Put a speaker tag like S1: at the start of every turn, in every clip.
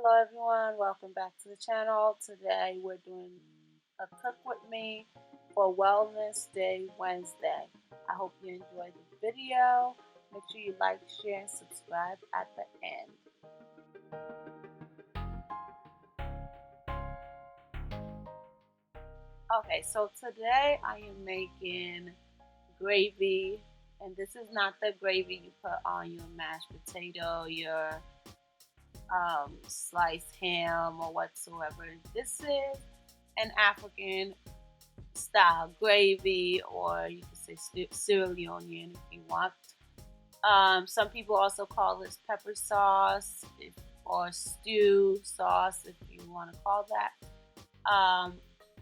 S1: Hello everyone, welcome back to the channel. Today we're doing a cook with me for Wellness Day Wednesday. I hope you enjoyed the video. Make sure you like, share, and subscribe at the end. Okay, so today I am making gravy, and this is not the gravy you put on your mashed potato, your sliced ham, or whatsoever. This is an African style gravy, or you can say Sierra if you want. Some people also call this pepper sauce or stew sauce if you want to call that.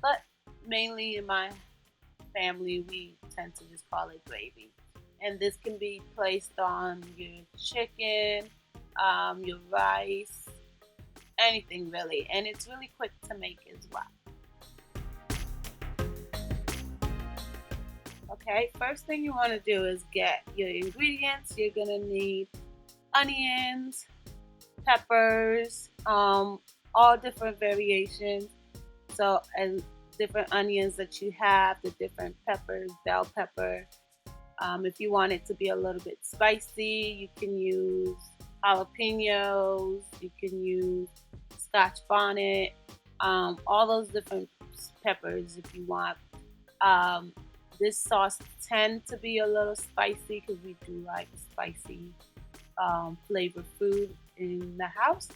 S1: But mainly in my family, we tend to just call it gravy. And this can be placed on your chicken, your rice, anything really. And it's really quick to make as well. Okay, first thing you want to do is get your ingredients. You're going to need onions, peppers, all different variations. So, and different onions that you have, the different peppers, bell pepper. If you want it to be a little bit spicy, you can use jalapenos, you can use Scotch bonnet, all those different peppers if you want. This sauce tends to be a little spicy because we do like spicy flavored food in the house.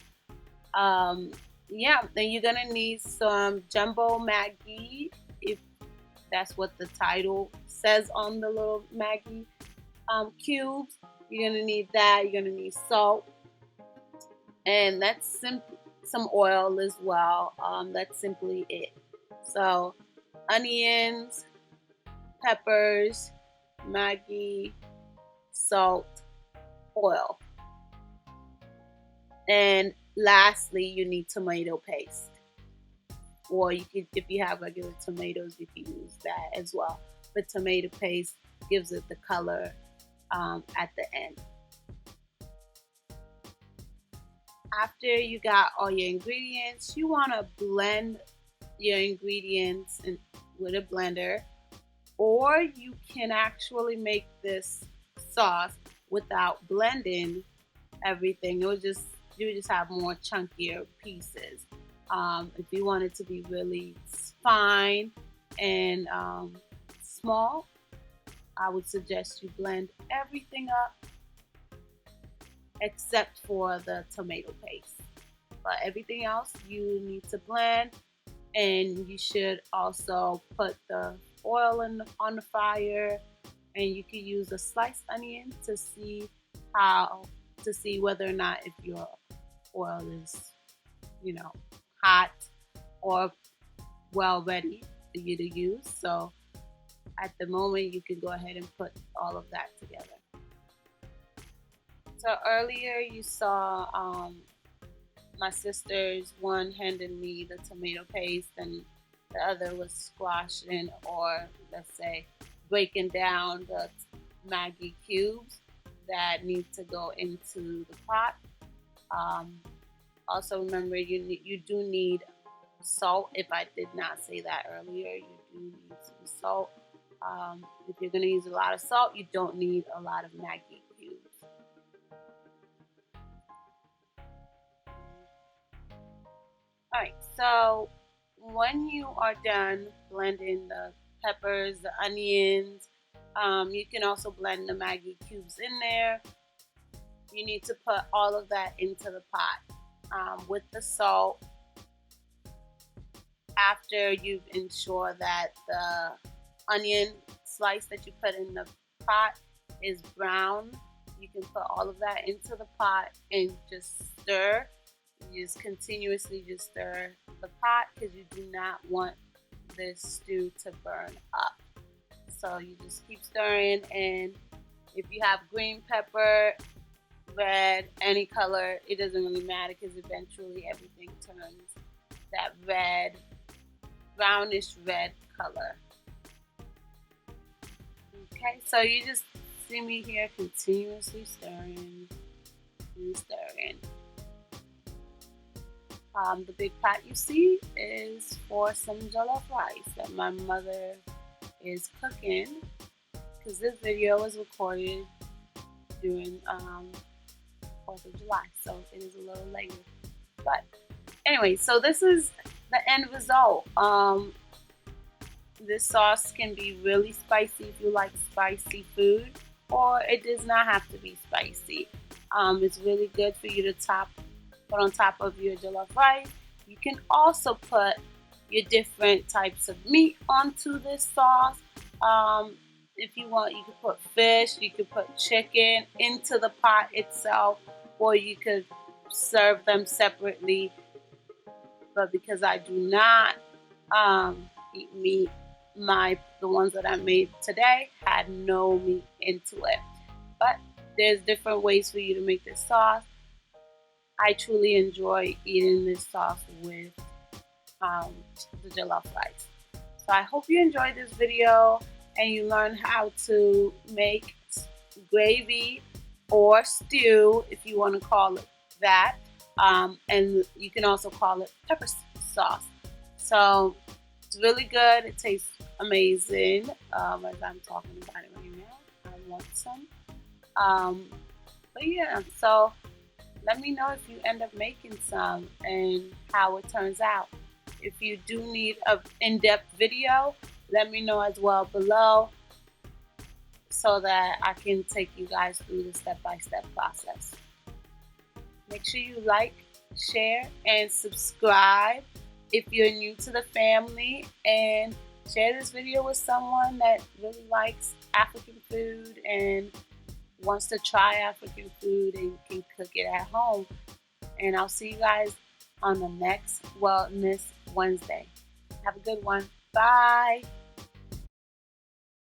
S1: Yeah, then you're gonna need some jumbo Maggi, if that's what the title says on the little Maggi cubes. You're gonna need that. You're gonna need salt, and that's some oil as well. That's simply it. So, onions, peppers, Maggi, salt, oil. And lastly, you need tomato paste. Or you could, if you have regular tomatoes, you can use that as well. But tomato paste gives it the color at the end. After you got all your ingredients, you want to blend your ingredients with a blender, or you can actually make this sauce without blending everything. You just have more chunkier pieces. If you want it to be really fine and small, I would suggest you blend everything up except for the tomato paste. But everything else you need to blend, and you should also put the oil on the fire, and you can use a sliced onion to see whether or not if your oil is hot or well ready for you to use. So at the moment you can go ahead and put all of that together. So earlier you saw my sisters, one handed me the tomato paste and the other was squashing, or let's say breaking down the Maggi cubes that need to go into the pot. Also remember you do need salt. If I did not say that earlier, you do need some salt. If you're going to use a lot of salt, you don't need a lot of Maggi cubes. Alright, so when you are done blending the peppers, the onions, you can also blend the Maggi cubes in there. You need to put all of that into the pot with the salt. After you've ensured that the onion slice that you put in the pot is brown, you can put all of that into the pot and just stir. You just continuously just stir the pot because you do not want this stew to burn up. So you just keep stirring, and if you have green pepper, red, any color, it doesn't really matter because eventually everything turns that red, brownish red color. Okay, so you just see me here continuously stirring and stirring. The big pot you see is for some jollof rice that my mother is cooking, because this video was recorded during 4th of July, so it is a little later. But anyway, so this is the end result. This sauce can be really spicy if you like spicy food, or it does not have to be spicy. It's really good for you to put on top of your jollof rice. You can also put your different types of meat onto this sauce. If you want, you could put fish, you could put chicken into the pot itself, or you could serve them separately. But because I do not eat meat, the ones that I made today had no meat into it. But there's different ways for you to make this sauce. I truly enjoy eating this sauce with the jollof rice. So I hope you enjoyed this video and you learned how to make gravy or stew, if you want to call it that. And you can also call it pepper sauce. So it's really good. It tastes amazing. As I'm talking about it right now, I want some. But yeah, so let me know if you end up making some and how it turns out. If you do need an in-depth video, let me know as well below so that I can take you guys through the step-by-step process. Make sure you like, share, and subscribe if you're new to the family, and share this video with someone that really likes African food and wants to try African food and can cook it at home. And I'll see you guys on the next Wellness Wednesday. Have a good one. Bye.